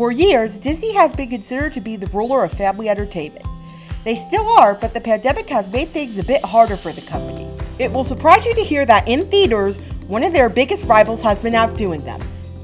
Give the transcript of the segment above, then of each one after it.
For years, Disney has been considered to be the ruler of family entertainment. They still are, but the pandemic has made things a bit harder for the company. It will surprise you to hear that in theaters, one of their biggest rivals has been outdoing them.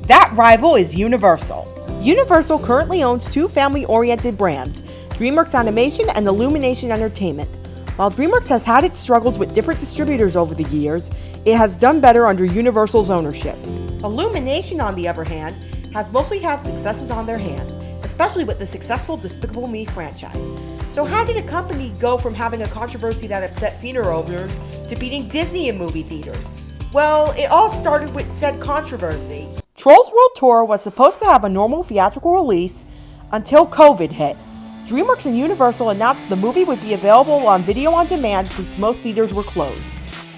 That rival is Universal. Universal currently owns two family-oriented brands, DreamWorks Animation and Illumination Entertainment. While DreamWorks has had its struggles with different distributors over the years, it has done better under Universal's ownership. Illumination, on the other hand, has mostly had successes on their hands, especially with the successful Despicable Me franchise. So how did a company go from having a controversy that upset theater owners to beating Disney in movie theaters? Well, it all started with said controversy. Trolls World Tour was supposed to have a normal theatrical release until COVID hit. DreamWorks and Universal announced the movie would be available on video on demand since most theaters were closed.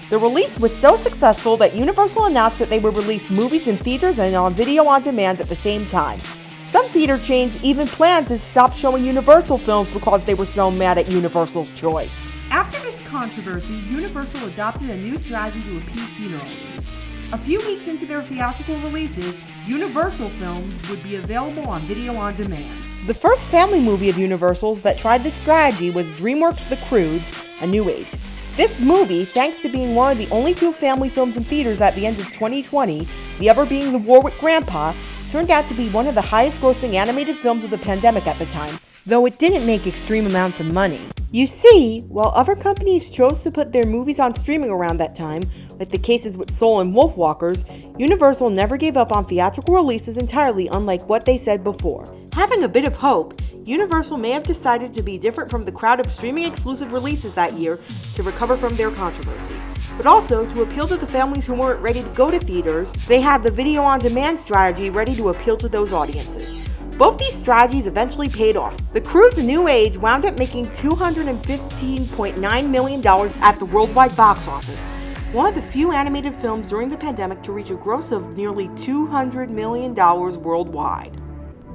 The release was so successful that Universal announced that they would release movies in theaters and on video on demand at the same time. Some theater chains even planned to stop showing Universal films because they were so mad at Universal's choice. After this controversy, Universal adopted a new strategy to appease theater owners. A few weeks into their theatrical releases, Universal films would be available on video on demand. The first family movie of Universal's that tried this strategy was DreamWorks' The Croods: A New Age. This movie, thanks to being one of the only two family films in theaters at the end of 2020, the other being The War with Grandpa, turned out to be one of the highest grossing animated films of the pandemic at the time, though it didn't make extreme amounts of money. You see, while other companies chose to put their movies on streaming around that time, like the cases with Soul and Wolfwalkers, Universal never gave up on theatrical releases entirely, unlike what they said before. Having a bit of hope, Universal may have decided to be different from the crowd of streaming exclusive releases that year to recover from their controversy. But also, to appeal to the families who weren't ready to go to theaters, they had the video on demand strategy ready to appeal to those audiences. Both these strategies eventually paid off. The Croods: A New Age wound up making $215.9 million at the worldwide box office, one of the few animated films during the pandemic to reach a gross of nearly $200 million worldwide.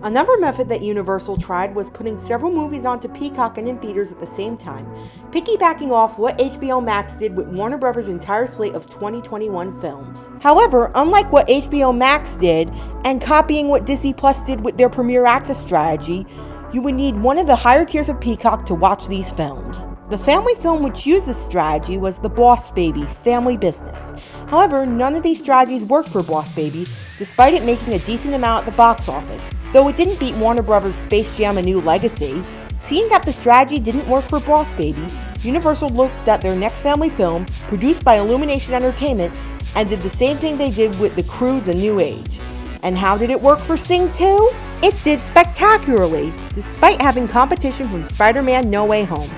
Another method that Universal tried was putting several movies onto Peacock and in theaters at the same time, piggybacking off what HBO Max did with Warner Bros.' entire slate of 2021 films. However, unlike what HBO Max did, and copying what Disney Plus did with their Premier Access strategy, you would need one of the higher tiers of Peacock to watch these films. The family film which used this strategy was The Boss Baby: Family Business. However, none of these strategies worked for Boss Baby, despite it making a decent amount at the box office. Though it didn't beat Warner Bros.' Space Jam: A New Legacy, seeing that the strategy didn't work for Boss Baby, Universal looked at their next family film, produced by Illumination Entertainment, and did the same thing they did with The Croods: A New Age. And how did it work for Sing 2? It did spectacularly, despite having competition from Spider-Man: No Way Home.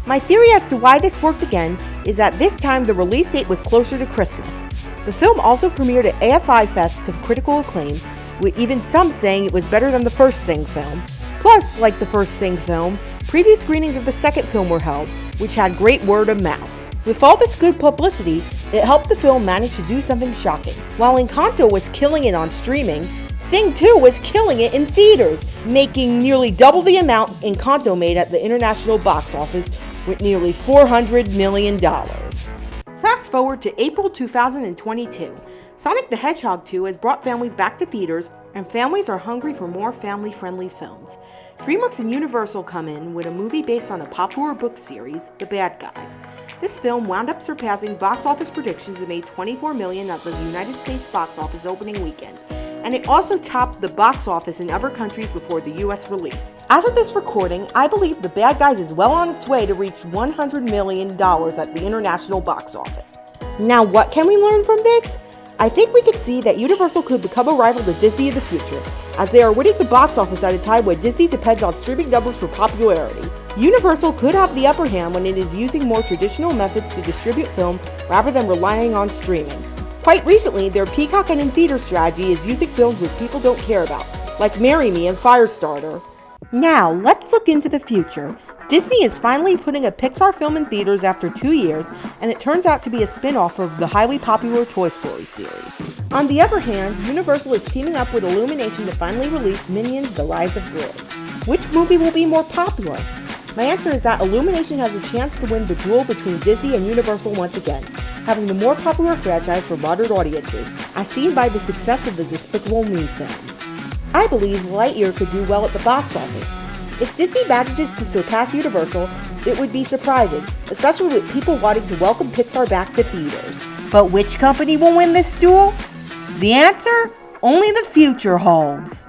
My theory as to why this worked again is that this time the release date was closer to Christmas. The film also premiered at AFI Fest to critical acclaim, with even some saying it was better than the first Sing film. Plus, like the first Sing film, preview screenings of the second film were held, which had great word of mouth. With all this good publicity, it helped the film manage to do something shocking. While Encanto was killing it on streaming, Sing 2 was killing it in theaters, making nearly double the amount Encanto made at the international box office, with nearly $400 million. Fast forward to April 2022. Sonic the Hedgehog 2 has brought families back to theaters, and families are hungry for more family-friendly films. DreamWorks and Universal come in with a movie based on a popular book series, The Bad Guys. This film wound up surpassing box office predictions and made $24 million at the United States box office opening weekend, and it also topped the box office in other countries before the US release. As of this recording, I believe The Bad Guys is well on its way to reach $100 million at the international box office. Now, what can we learn from this? I think we could see that Universal could become a rival to Disney in the future, as they are winning the box office at a time when Disney depends on streaming numbers for popularity. Universal could have the upper hand when it is using more traditional methods to distribute film rather than relying on streaming. Quite recently, their Peacock and in-theater strategy is using films which people don't care about, like Marry Me and Firestarter. Now, let's look into the future. Disney is finally putting a Pixar film in theaters after 2 years, and it turns out to be a spin-off of the highly popular Toy Story series. On the other hand, Universal is teaming up with Illumination to finally release Minions: The Rise of Gru. Which movie will be more popular? My answer is that Illumination has a chance to win the duel between Disney and Universal once again, having the more popular franchise for modern audiences, as seen by the success of the Despicable Me films. I believe Lightyear could do well at the box office. If Disney manages to surpass Universal, it would be surprising, especially with people wanting to welcome Pixar back to theaters. But which company will win this duel? The answer? Only the future holds.